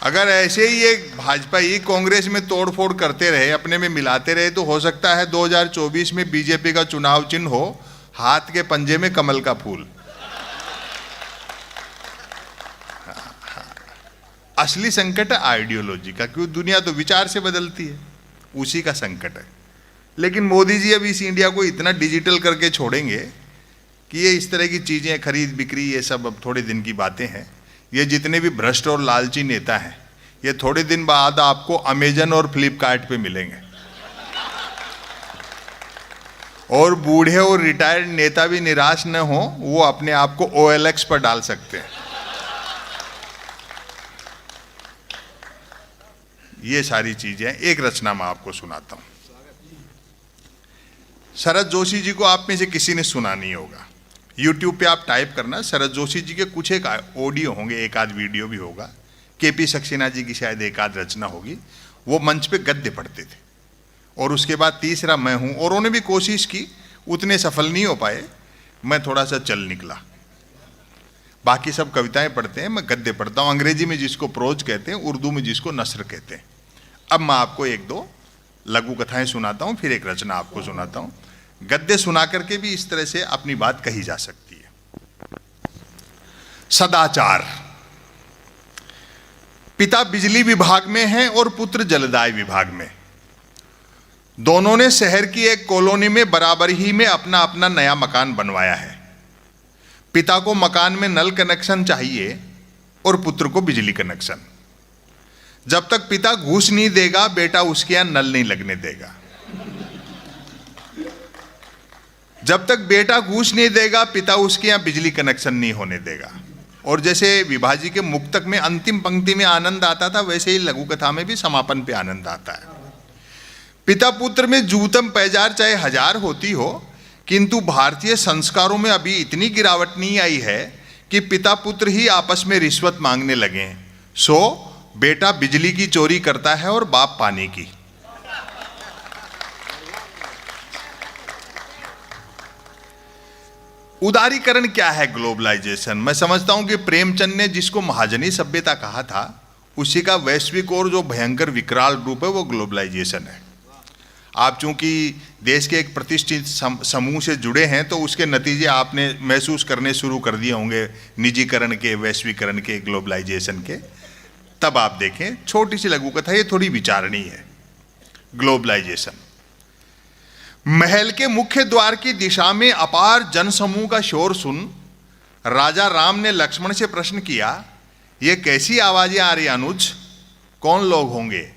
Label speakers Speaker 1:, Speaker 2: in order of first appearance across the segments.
Speaker 1: अगर ऐसे ही ये भाजपा ही कांग्रेस में तोड़फोड़ करते रहे, अपने में मिलाते रहे, तो हो सकता है 2024 में बीजेपी का चुनाव चिन्ह हो हाथ के पंजे में कमल का फूल। असली संकट है आइडियोलॉजी का, क्योंकि दुनिया तो विचार से बदलती है, उसी का संकट है। लेकिन मोदी जी अब इस इंडिया को इतना डिजिटल करके छोड़ेंगे कि ये इस तरह की चीज़ें, खरीद बिक्री, ये सब अब थोड़े दिन की बातें हैं। ये जितने भी भ्रष्ट और लालची नेता हैं, ये थोड़े दिन बाद आपको अमेजन और फ्लिपकार्ट पे मिलेंगे। और बूढ़े और रिटायर्ड नेता भी निराश न हो, वो अपने आप को OLX पर डाल सकते हैं। ये सारी चीजें, एक रचना मैं आपको सुनाता हूं। शरद जोशी जी को आप में से किसी ने सुना नहीं होगा। YouTube पे आप टाइप करना, शरद जोशी जी के कुछ एक ऑडियो होंगे, एक आध वीडियो भी होगा। KP सक्सेना जी की शायद एक आध रचना होगी। वो मंच पे गद्य पढ़ते थे। और उसके बाद तीसरा मैं हूं, और उन्होंने भी कोशिश की, उतने सफल नहीं हो पाए। मैं थोड़ा सा चल निकला। बाकी सब कविताएं पढ़ते हैं, मैं गद्य पढ़ता हूँ। अंग्रेजी में जिसको प्रोज कहते हैं, उर्दू में जिसको नस्र कहते हैं। अब मैं आपको एक दो लघु कथाएं सुनाता हूँ, फिर एक रचना आपको सुनाता हूँ। गद्य सुना करके भी इस तरह से अपनी बात कही जा सकती है। सदाचार। पिता बिजली विभाग में हैं और पुत्र जलदाय विभाग में। दोनों ने शहर की एक कॉलोनी में बराबर ही में अपना अपना नया मकान बनवाया है। पिता को मकान में नल कनेक्शन चाहिए और पुत्र को बिजली कनेक्शन। जब तक पिता घूस नहीं देगा, बेटा उसके यहां नल नहीं लगने देगा। जब तक बेटा घूस नहीं देगा, पिता उसके यहां बिजली कनेक्शन नहीं होने देगा। और जैसे विभाजी के मुक्तक में अंतिम पंक्ति में आनंद आता था, वैसे ही लघु कथा में भी समापन पे आनंद आता है। पिता पुत्र में जूतम पैजार चाहे हजार होती हो, किंतु भारतीय संस्कारों में अभी इतनी गिरावट नहीं आई है कि पिता पुत्र ही आपस में रिश्वत मांगने लगे। सो बेटा बिजली की चोरी करता है और बाप पानी की। उदारीकरण क्या है? ग्लोबलाइजेशन। मैं समझता हूं कि प्रेमचंद ने जिसको महाजनी सभ्यता कहा था, उसी का वैश्विक और जो भयंकर विकराल रूप है वो ग्लोबलाइजेशन है। आप चूंकि देश के एक प्रतिष्ठित समूह से जुड़े हैं, तो उसके नतीजे आपने महसूस करने शुरू कर दिए होंगे, निजीकरण के, वैश्वीकरण के, ग्लोबलाइजेशन के। तब आप देखें, छोटी सी लघु कथा, ये थोड़ी विचारणीय है। ग्लोबलाइजेशन। महल के मुख्य द्वार की दिशा में अपार जनसमूह का शोर सुन राजा राम ने लक्ष्मण से प्रश्न किया, ये कैसी आवाजें आ रही अनुज? कौन लोग होंगे?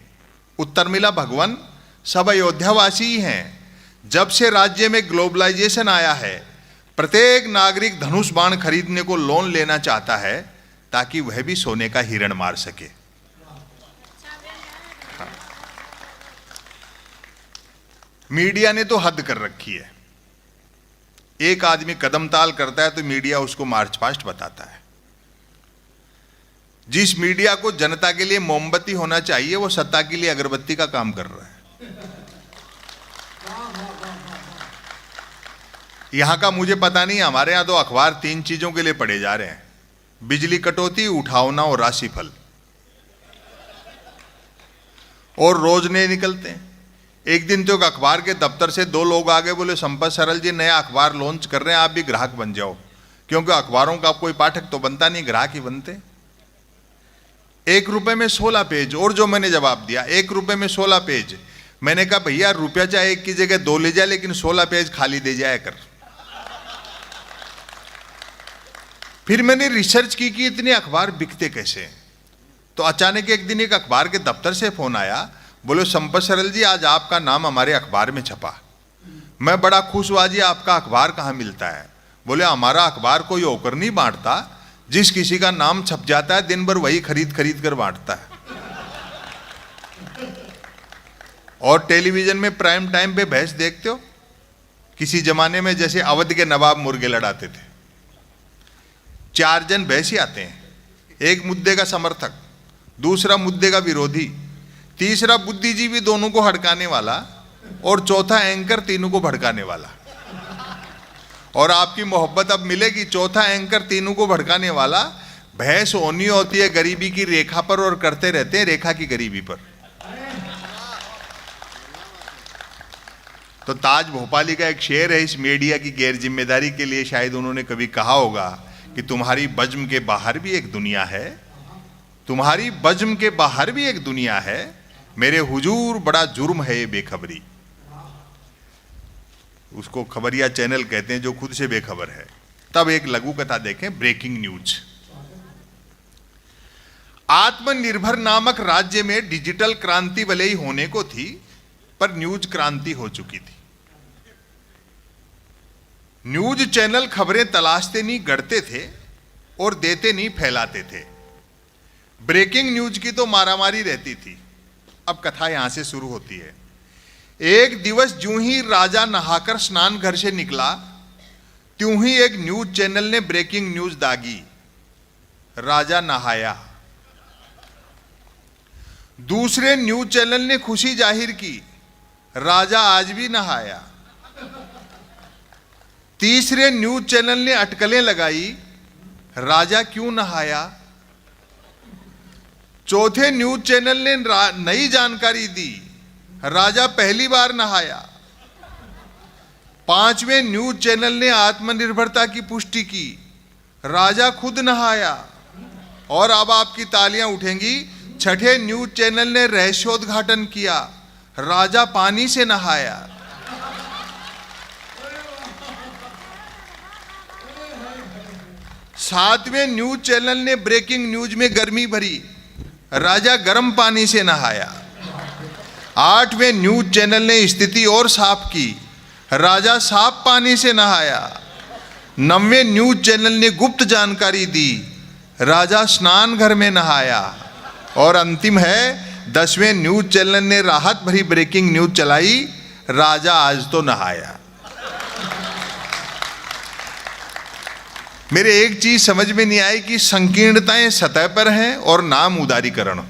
Speaker 1: उत्तर मिला, भगवान सब अयोध्यावासी ही हैं। जब से राज्य में ग्लोबलाइजेशन आया है, प्रत्येक नागरिक धनुष बाण खरीदने को लोन लेना चाहता है ताकि वह भी सोने का हिरण मार सके। हाँ। मीडिया ने तो हद कर रखी है। एक आदमी कदम ताल करता है तो मीडिया उसको मार्च पास्ट बताता है। जिस मीडिया को जनता के लिए मोमबत्ती होना चाहिए, वो सत्ता के लिए अगरबत्ती का काम कर रहा है। यहां का मुझे पता नहीं, हमारे यहां तो अखबार 3 चीजों के लिए पढ़े जा रहे हैं: बिजली कटौती, उठावना और राशिफल। और रोज नहीं निकलते हैं। एक दिन तो एक अखबार के दफ्तर से 2 लोग आ गए, बोले संपत सरल जी नया अखबार लॉन्च कर रहे हैं, आप भी ग्राहक बन जाओ। क्योंकि अखबारों का कोई पाठक तो बनता नहीं, ग्राहक ही बनते। 1 रुपए में 16 पेज। और जो मैंने जवाब दिया, 1 रुपए में 16 पेज। मैंने कहा भैया रुपया चाहे 1 की जगह 2 ले जाए, लेकिन 16 पेज खाली दे जाया कर। फिर मैंने रिसर्च की कि इतने अखबार बिकते कैसे। तो अचानक एक दिन एक अखबार के दफ्तर से फोन आया, बोले संपत सरल जी आज आपका नाम हमारे अखबार में छपा। मैं बड़ा खुश हुआ, जी आपका अखबार कहाँ मिलता है? बोले हमारा अखबार कोई होकर नहीं बांटता, जिस किसी का नाम छप जाता है दिन भर वही खरीद खरीद कर बांटता है। और टेलीविजन में प्राइम टाइम पे बहस देखते हो? किसी जमाने में जैसे अवध के नवाब मुर्गे लड़ाते थे, 4 जन बहसी आते हैं, एक मुद्दे का समर्थक, दूसरा मुद्दे का विरोधी, तीसरा बुद्धिजीवी दोनों को हड़काने वाला, और चौथा एंकर तीनों को भड़काने वाला। और आपकी मोहब्बत अब मिलेगी, चौथा एंकर तीनों को भड़काने वाला भैंस होनी होती है गरीबी की रेखा पर और करते रहते हैं रेखा की गरीबी पर। तो ताज भोपाली का एक शेर है, इस मीडिया की गैर जिम्मेदारी के लिए शायद उन्होंने कभी कहा होगा कि तुम्हारी बज्म के बाहर भी एक दुनिया है, तुम्हारी बज्म के बाहर भी एक दुनिया है, मेरे हुजूर बड़ा जुर्म है ये बेखबरी। उसको खबरिया चैनल कहते हैं जो खुद से बेखबर है। तब एक लघु कथा देखें, ब्रेकिंग न्यूज। आत्मनिर्भर नामक राज्य में डिजिटल क्रांति भले ही होने को थी, पर न्यूज क्रांति हो चुकी थी। न्यूज चैनल खबरें तलाशते नहीं गढ़ते थे और देते नहीं फैलाते थे। ब्रेकिंग न्यूज की तो मारामारी रहती थी। अब कथा यहां से शुरू होती है। एक दिवस ज्यों ही राजा नहाकर स्नान घर से निकला, त्यों ही एक न्यूज चैनल ने ब्रेकिंग न्यूज दागी, राजा नहाया। दूसरे न्यूज चैनल ने खुशी जाहिर की, राजा आज भी नहाया। तीसरे न्यूज चैनल ने अटकलें लगाई, राजा क्यों नहाया। चौथे न्यूज चैनल ने नई जानकारी दी, राजा पहली बार नहाया। पांचवें न्यूज चैनल ने आत्मनिर्भरता की पुष्टि की, राजा खुद नहाया। और अब आपकी तालियां उठेंगी, छठे न्यूज चैनल ने रहस्योद्घाटन किया, राजा पानी से नहाया। सातवें न्यूज चैनल ने ब्रेकिंग न्यूज में गर्मी भरी, राजा गर्म पानी से नहाया। आठवें न्यूज चैनल ने स्थिति और साफ की, राजा साफ पानी से नहाया। नौवें न्यूज चैनल ने गुप्त जानकारी दी, राजा स्नान घर में नहाया। और अंतिम है 10वें न्यूज चैनल ने राहत भरी ब्रेकिंग न्यूज चलाई, राजा आज तो नहाया। मेरे एक चीज समझ में नहीं आई कि संकीर्णताएं सतह पर हैं और नाम उदारीकरण।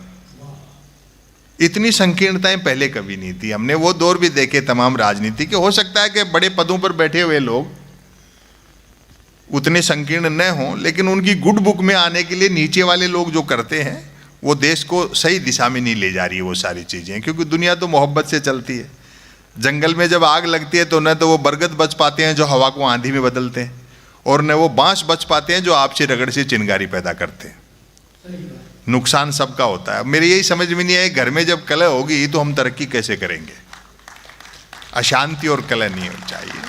Speaker 1: इतनी संकीर्णताएं पहले कभी नहीं थी। हमने वो दौर भी देखे तमाम राजनीति के। हो सकता है कि बड़े पदों पर बैठे हुए लोग उतने संकीर्ण न हों, लेकिन उनकी गुड बुक में आने के लिए नीचे वाले लोग जो करते हैं वो देश को सही दिशा में नहीं ले जा रही है वो सारी चीजें। क्योंकि दुनिया तो मोहब्बत से चलती है। जंगल में जब आग लगती है तो न तो वो बरगद बच पाते हैं जो हवा को आंधी में बदलते हैं, और न वो बांस बच पाते हैं जो आपसी रगड़ से चिंगारी पैदा करते हैं। नुकसान सबका होता है। मेरी यही समझ में नहीं आई, घर में जब कलह होगी तो हम तरक्की कैसे करेंगे। अशांति और कलह नहीं होनी चाहिए।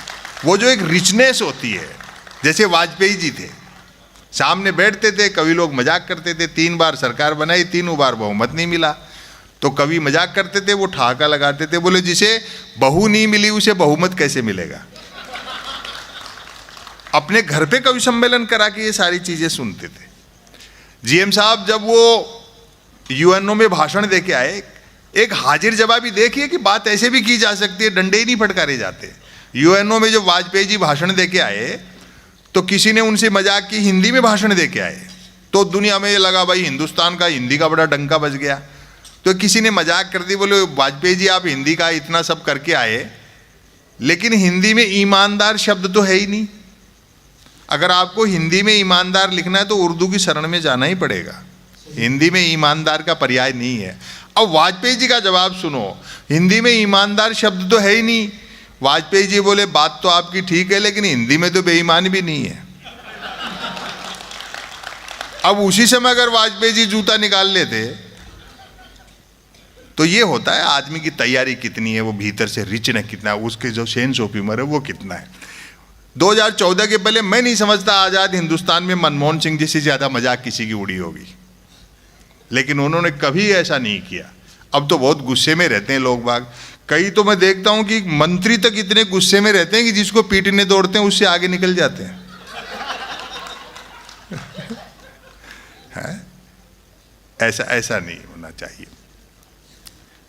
Speaker 1: वो जो एक रिचनेस होती है, जैसे वाजपेयी जी थे, सामने बैठते थे, कभी लोग मजाक करते थे, 3 बार सरकार बनाई, 3 बार बहुमत नहीं मिला, तो कभी मजाक करते थे, वो ठहाका लगाते थे, बोले जिसे बहू नहीं मिली उसे बहुमत कैसे मिलेगा। अपने घर पे कवि सम्मेलन करा के ये सारी चीजें सुनते थे। जीएम साहब जब वो यूएनओ में भाषण दे के आए, एक हाजिर जवाबी देखिए कि बात ऐसे भी की जा सकती है, डंडे ही नहीं फटकारे जाते। यूएनओ में जब वाजपेयी जी भाषण दे के आए तो किसी ने उनसे मजाक की, हिंदी में भाषण दे के आए, तो दुनिया में ये लगा भाई हिंदुस्तान का हिंदी का बड़ा डंका बज गया। तो किसी ने मजाक कर दी, बोले वाजपेयी जी आप हिंदी का इतना सब करके आए, लेकिन हिंदी में ईमानदार शब्द तो है ही नहीं। अगर आपको हिंदी में ईमानदार लिखना है तो उर्दू की शरण में जाना ही पड़ेगा। हिंदी में ईमानदार का पर्याय नहीं है। अब वाजपेयी जी का जवाब सुनो, हिंदी में ईमानदार शब्द तो है ही नहीं। वाजपेयी जी बोले बात तो आपकी ठीक है, लेकिन हिंदी में तो बेईमान भी नहीं है। अब उसी समय अगर वाजपेयी जी जूता निकाल लेते तो ये होता है आदमी की तैयारी कितनी है, वो भीतर से रिच न कितना है, उसके जो सेंस ऑफ ह्यूमर है वो कितना है। 2014 के पहले मैं नहीं समझता आजाद हिंदुस्तान में मनमोहन सिंह जैसी ज्यादा मजाक किसी की उड़ी होगी, लेकिन उन्होंने कभी ऐसा नहीं किया। अब तो बहुत गुस्से में रहते हैं लोग बाग। कई तो मैं देखता हूं कि मंत्री तक इतने गुस्से में रहते हैं कि जिसको पीटने दौड़ते हैं उससे आगे निकल जाते हैं। ऐसा नहीं होना चाहिए।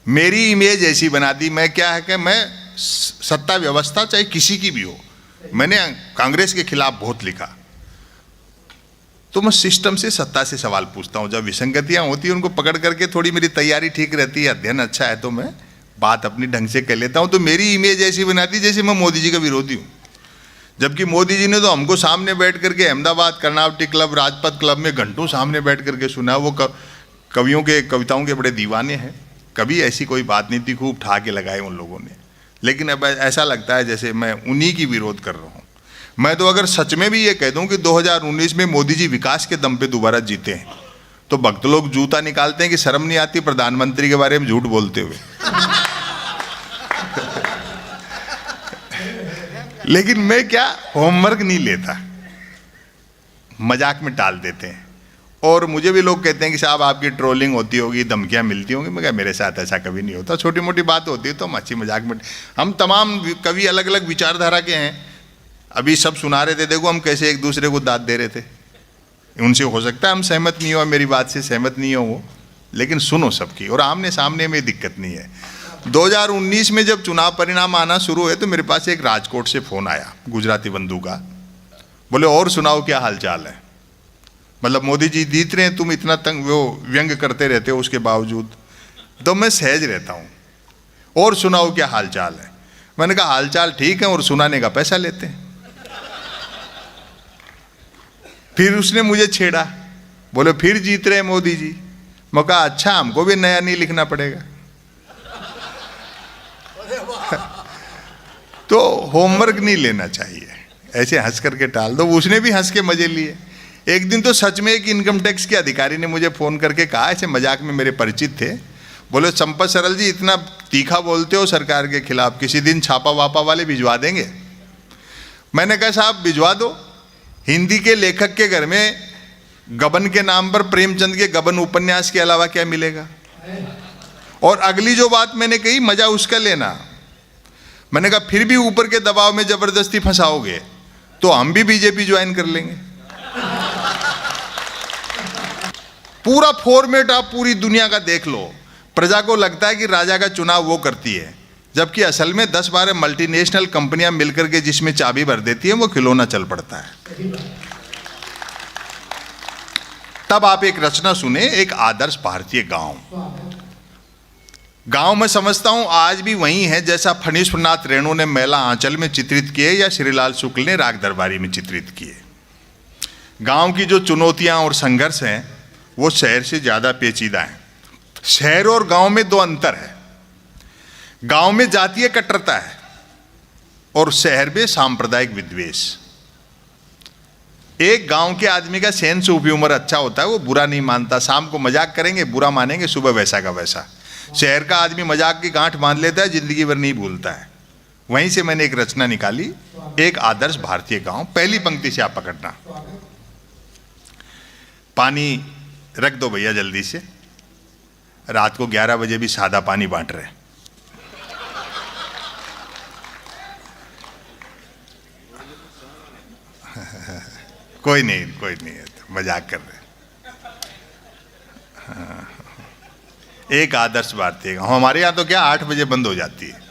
Speaker 1: मेरी इमेज ऐसी बना दी। मैं क्या है कि मैं सत्ता व्यवस्था चाहे किसी की भी हो, मैंने कांग्रेस के खिलाफ बहुत लिखा, तो मैं सिस्टम से सत्ता से सवाल पूछता हूं। जब विसंगतियां होती हैं उनको पकड़ करके थोड़ी मेरी तैयारी ठीक रहती है, अध्ययन अच्छा है, तो मैं बात अपनी ढंग से कर लेता हूं। तो मेरी इमेज ऐसी बना दी जैसे मैं मोदी जी का विरोधी हूं। जबकि मोदी जी ने तो हमको सामने बैठ करके अहमदाबाद कर्नावटी क्लब, राजपथ क्लब में घंटों सामने बैठ करके सुना। वो कवियों के कविताओं के बड़े दीवाने हैं। कभी ऐसी कोई बात नहीं थी, खूब ठा के लगाए उन लोगों ने। लेकिन अब ऐसा लगता है जैसे मैं उन्हीं की विरोध कर रहा हूँ। मैं तो अगर सच में भी ये कह दूं कि 2019 में मोदी जी विकास के दम पे दोबारा जीते हैं, तो भक्त लोग जूता निकालते हैं कि शर्म नहीं आती प्रधानमंत्री के बारे में झूठ बोलते हुए। लेकिन मैं क्या होमवर्क नहीं लेता, मजाक में टाल देते हैं। और मुझे भी लोग कहते हैं कि साहब आपकी ट्रोलिंग होती होगी, धमकियां मिलती होंगी। मैं क्या, मेरे साथ ऐसा कभी नहीं होता। छोटी मोटी बात होती है तो हम हंसी मजाक में, हम तमाम कवि अलग अलग विचारधारा के हैं। अभी सब सुना रहे थे, देखो हम कैसे एक दूसरे को दाद दे रहे थे। उनसे हो सकता है हम सहमत नहीं हो, मेरी बात से सहमत नहीं हो वो, लेकिन सुनो सबकी, और आमने सामने में दिक्कत नहीं है। 2019 में जब चुनाव परिणाम आना शुरू हुए तो मेरे पास एक राजकोट से फ़ोन आया गुजराती बंधु का। बोले और सुनाओ क्या हालचाल है, मतलब मोदी जी जीत रहे हैं, तुम इतना तंग वो व्यंग करते रहते हो उसके बावजूद। तो मैं सहज रहता हूँ, और सुनाओ क्या हालचाल है। मैंने कहा हालचाल ठीक है, और सुनाने का पैसा लेते हैं। फिर उसने मुझे छेड़ा, बोले फिर जीत रहे मोदी जी। मैं कहा अच्छा, हमको भी नया नहीं लिखना पड़ेगा। तो होमवर्क नहीं लेना चाहिए, ऐसे हंस करके टाल दो। उसने भी हंस के मजे लिए। एक दिन तो सच में एक इनकम टैक्स के अधिकारी ने मुझे फ़ोन करके कहा, ऐसे मजाक में मेरे परिचित थे, बोले संपत सरल जी इतना तीखा बोलते हो सरकार के खिलाफ, किसी दिन छापा वापा वाले भिजवा देंगे। मैंने कहा साहब भिजवा दो, हिंदी के लेखक के घर में गबन के नाम पर प्रेमचंद के गबन उपन्यास के अलावा क्या मिलेगा। और अगली जो बात मैंने कही, मजा उसका लेना। मैंने कहा फिर भी ऊपर के दबाव में जबरदस्ती फंसाओगे तो हम भी बीजेपी ज्वाइन कर लेंगे। पूरा फॉर्मेट आप पूरी दुनिया का देख लो। प्रजा को लगता है कि राजा का चुनाव वो करती है, जबकि असल में 10-12 मल्टीनेशनल कंपनियां मिलकर के जिसमें चाबी भर देती हैं वो खिलौना चल पड़ता है। तब आप एक रचना सुने, एक आदर्श भारतीय गांव में समझता हूं आज भी वही है जैसा फणीश्वरनाथ रेणु ने मैला आंचल में चित्रित किए या श्रीलाल शुक्ल ने राग दरबारी में चित्रित किए। गांव की जो चुनौतियां और संघर्ष हैं वो शहर से ज्यादा पेचीदा हैं। शहर और गांव में दो अंतर है। गांव में जातीय कट्टरता है और शहर में सांप्रदायिक विद्वेष। एक गांव के आदमी का सेंस ऑफ ह्यूमर अच्छा होता है, वो बुरा नहीं मानता। शाम को मजाक करेंगे, बुरा मानेंगे, सुबह वैसा का वैसा। शहर का आदमी मजाक की गांठ बांध लेता है, जिंदगी भर नहीं भूलता है। वहीं से मैंने एक रचना निकाली, एक आदर्श भारतीय गांव। पहली पंक्ति से आप पकड़ना। पानी रख दो भैया जल्दी से, रात को 11 बजे भी सादा पानी बांट रहे हैं। कोई नहीं है, तो मजाक कर रहे हैं। एक आदर्श भारतीय गांव। हमारे यहाँ तो क्या 8 बजे बंद हो जाती है,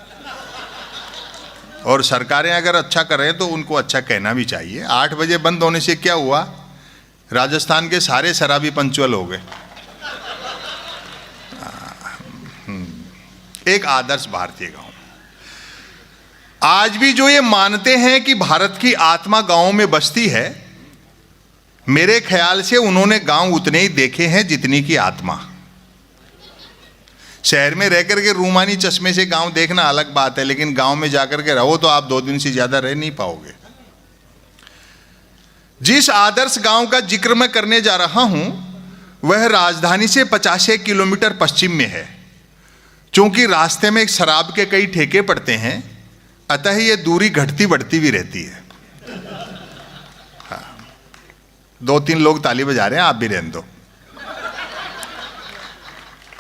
Speaker 1: और सरकारें अगर अच्छा कर रहे हैं तो उनको अच्छा कहना भी चाहिए। 8 बजे बंद होने से क्या हुआ, राजस्थान के सारे शराबी पंचुअल हो गए। एक आदर्श भारतीय गांव। आज भी जो ये मानते हैं कि भारत की आत्मा गांवों में बसती है, मेरे ख्याल से उन्होंने गांव उतने ही देखे हैं जितनी की आत्मा। शहर में रहकर के रूमानी चश्मे से गांव देखना अलग बात है, लेकिन गांव में जाकर के रहो तो आप 2 दिन से ज्यादा रह नहीं पाओगे। जिस आदर्श गांव का जिक्र मैं करने जा रहा हूं वह राजधानी से 50 किलोमीटर पश्चिम में है। चूंकि रास्ते में एक शराब के कई ठेके पड़ते हैं, अतः यह दूरी घटती बढ़ती भी रहती है। 2-3 लोग ताली बजा रहे हैं, आप भी रहने दो।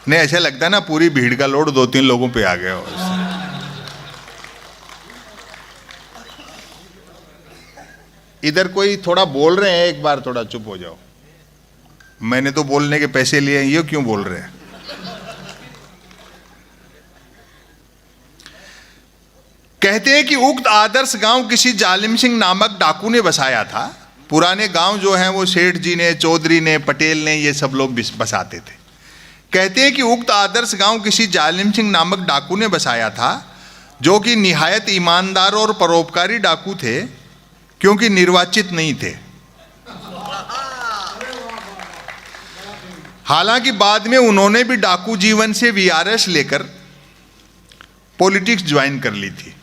Speaker 1: नहीं, ऐसा लगता है ना पूरी भीड़ का लोड 2-3 लोगों पे आ गया हो। इधर कोई थोड़ा बोल रहे हैं, एक बार थोड़ा चुप हो जाओ। मैंने तो बोलने के पैसे लिए हैं, ये क्यों बोल रहे हैं? कहते हैं कि उक्त आदर्श गांव किसी जालिम सिंह नामक डाकू ने बसाया था। पुराने गांव जो हैं वो सेठ जी ने, चौधरी ने, पटेल ने, ये सब लोग बसाते थे। कहते हैं कि उक्त आदर्श गांव किसी जालिम सिंह नामक डाकू ने बसाया था, जो कि निहायत ईमानदार और परोपकारी डाकू थे। क्योंकि निर्वाचित नहीं थे। हालांकि बाद में उन्होंने भी डाकू जीवन से वीआरएस लेकर पॉलिटिक्स ज्वाइन कर ली थी।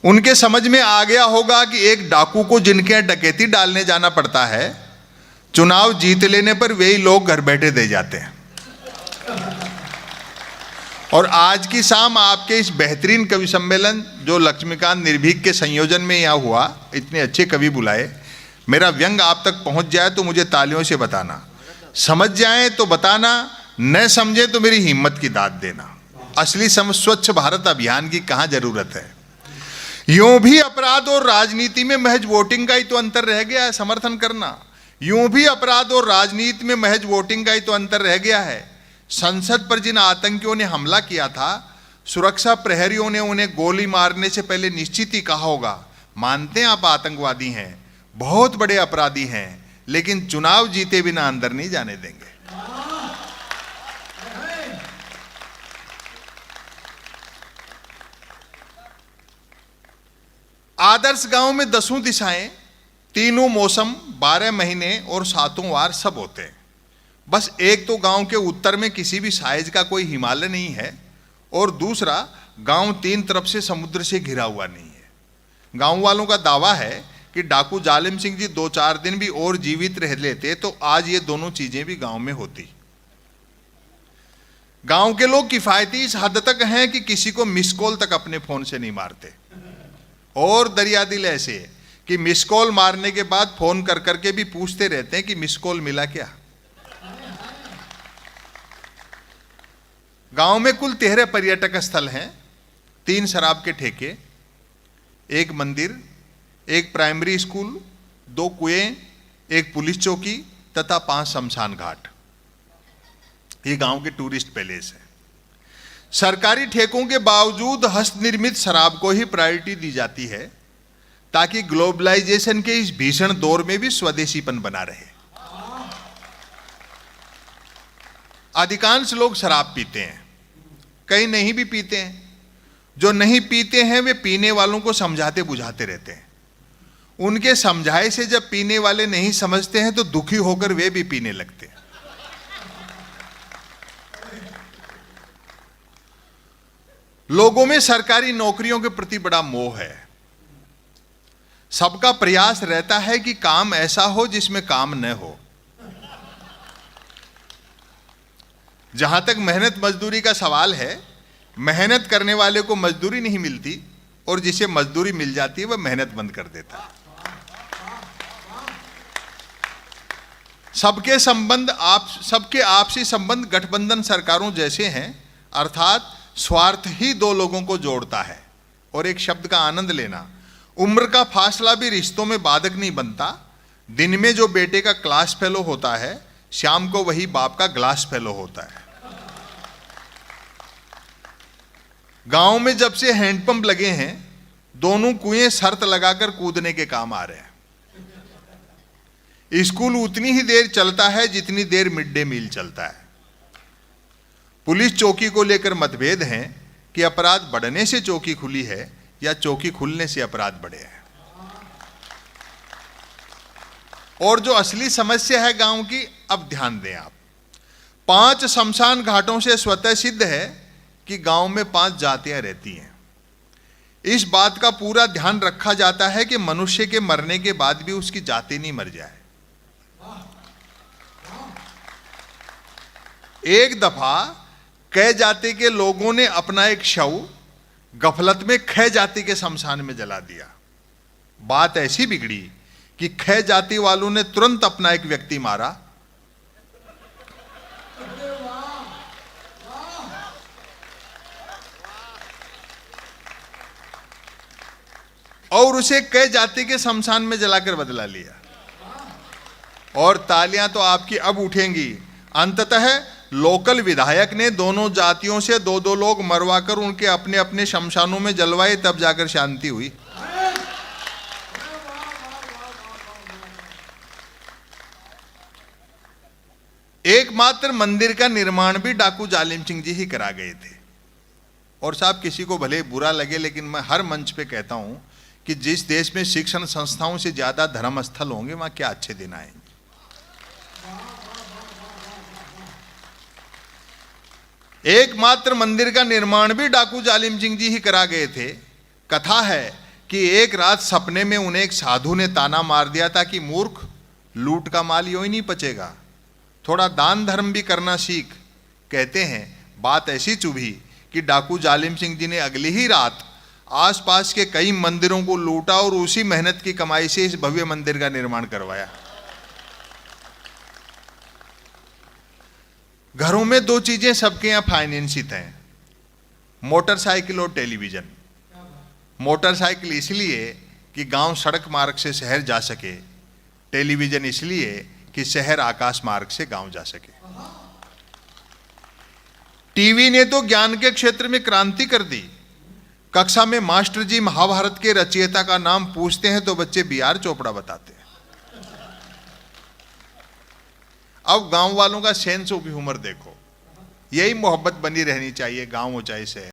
Speaker 1: उनके समझ में आ गया होगा कि एक डाकू को जिनके यहाँ डकैती डालने जाना पड़ता है, चुनाव जीत लेने पर वही लोग घर बैठे दे जाते हैं। और आज की शाम आपके इस बेहतरीन कवि सम्मेलन जो लक्ष्मीकांत निर्भीक के संयोजन में यहाँ हुआ, इतने अच्छे कवि बुलाए, मेरा व्यंग आप तक पहुंच जाए तो मुझे तालियों से बताना, समझ जाए तो बताना, न समझे तो मेरी हिम्मत की दाद देना। असली समझ स्वच्छ भारत अभियान की कहाँ जरूरत है। यूं भी अपराध और राजनीति में महज वोटिंग का ही तो अंतर रह गया है, समर्थन करना। यूं भी अपराध और राजनीति में महज वोटिंग का ही तो अंतर रह गया है। संसद पर जिन आतंकियों ने हमला किया था, सुरक्षा प्रहरियों ने उन्हें गोली मारने से पहले निश्चित ही कहा होगा, मानते हैं आप आतंकवादी हैं, बहुत बड़े अपराधी हैं, लेकिन चुनाव जीते बिना अंदर नहीं जाने देंगे। आदर्श गांव में 10 दिशाएं, 3 मौसम, 12 महीने और 7 वार सब होते हैं। बस एक तो गांव के उत्तर में किसी भी साइज का कोई हिमालय नहीं है, और दूसरा गांव 3 तरफ से समुद्र से घिरा हुआ नहीं है। गांव वालों का दावा है कि डाकू जालिम सिंह जी 2-4 दिन भी और जीवित रह लेते तो आज ये दोनों चीजें भी गांव में होती। गांव के लोग किफायती इस हद तक हैं कि किसी को मिस कॉल तक अपने फोन से नहीं मारते, और दरिया दिल ऐसे कि मिस कॉल मारने के बाद फोन कर करके भी पूछते रहते हैं कि मिस कॉल मिला क्या। गांव में कुल 13 पर्यटक स्थल हैं, 3 शराब के ठेके, 1 मंदिर, 1 प्राइमरी स्कूल, 2 कुएं, 1 पुलिस चौकी तथा 5 शमशान घाट। ये गांव के टूरिस्ट पैलेस है। सरकारी ठेकों के बावजूद हस्तनिर्मित शराब को ही प्रायोरिटी दी जाती है, ताकि ग्लोबलाइजेशन के इस भीषण दौर में भी स्वदेशीपन बना रहे। अधिकांश लोग शराब पीते हैं, कई नहीं भी पीते हैं। जो नहीं पीते हैं वे पीने वालों को समझाते बुझाते रहते हैं। उनके समझाए से जब पीने वाले नहीं समझते हैं तो दुखी होकर वे भी पीने लगते हैं। लोगों में सरकारी नौकरियों के प्रति बड़ा मोह है। सबका प्रयास रहता है कि काम ऐसा हो जिसमें काम न हो। जहां तक मेहनत मजदूरी का सवाल है, मेहनत करने वाले को मजदूरी नहीं मिलती, और जिसे मजदूरी मिल जाती है वह मेहनत बंद कर देता है। सबके आपसी संबंध गठबंधन सरकारों जैसे हैं, अर्थात स्वार्थ ही 2 लोगों को जोड़ता है। और एक शब्द का आनंद लेना, उम्र का फासला भी रिश्तों में बाधक नहीं बनता। दिन में जो बेटे का क्लास फेलो होता है, शाम को वही बाप का ग्लास फेलो होता है। गांव में जब से हैंडपंप लगे हैं, दोनों कुएं शर्त लगाकर कूदने के काम आ रहे हैं। स्कूल उतनी ही देर चलता है जितनी देर मिड डे मील चलता है। पुलिस चौकी को लेकर मतभेद हैं कि अपराध बढ़ने से चौकी खुली है या चौकी खुलने से अपराध बढ़े हैं। और जो असली समस्या है गांव की, अब ध्यान दें आप, 5 शमशान घाटों से स्वतः सिद्ध है कि गांव में 5 जातियां रहती हैं। इस बात का पूरा ध्यान रखा जाता है कि मनुष्य के मरने के बाद भी उसकी जाति नहीं मर जाए। एक दफा कै जाति के लोगों ने अपना एक शव गफलत में ख जाति के शमशान में जला दिया। बात ऐसी बिगड़ी कि ख जाति वालों ने तुरंत अपना एक व्यक्ति मारा, और उसे कै जाति के शमशान में जलाकर बदला लिया। और तालियां तो आपकी अब उठेंगी। अंततः लोकल विधायक ने दोनों जातियों से 2-2 लोग मरवाकर उनके अपने अपने शमशानों में जलवाए, तब जाकर शांति हुई। एकमात्र मंदिर का निर्माण भी डाकू जालिम सिंह जी ही करा गए थे। और साहब, किसी को भले बुरा लगे, लेकिन मैं हर मंच पे कहता हूं कि जिस देश में शिक्षण संस्थाओं से ज्यादा धर्म स्थल होंगे वहां क्या अच्छे दिन आएंगे। एकमात्र मंदिर का निर्माण भी डाकू जालिम सिंह जी ही करा गए थे। कथा है कि एक रात सपने में उन्हें एक साधु ने ताना मार दिया था कि मूर्ख, लूट का माल यूं ही नहीं पचेगा, थोड़ा दान धर्म भी करना सीख। कहते हैं बात ऐसी चुभी कि डाकू जालिम सिंह जी ने अगली ही रात आसपास के कई मंदिरों को लूटा और उसी मेहनत की कमाई से इस भव्य मंदिर का निर्माण करवाया। घरों में दो चीजें सबके यहां फाइनेंसित हैं, मोटरसाइकिल और टेलीविजन। मोटरसाइकिल इसलिए कि गांव सड़क मार्ग से शहर जा सके, टेलीविजन इसलिए कि शहर आकाश मार्ग से गांव जा सके। टीवी ने तो ज्ञान के क्षेत्र में क्रांति कर दी। कक्षा में मास्टर जी महाभारत के रचयिता का नाम पूछते हैं तो बच्चे BR चोपड़ा बताते हैं। अब गांव वालों का सेंस ऑफ ह्यूमर देखो। यही मोहब्बत बनी रहनी चाहिए, गांव हो चाहे शहर।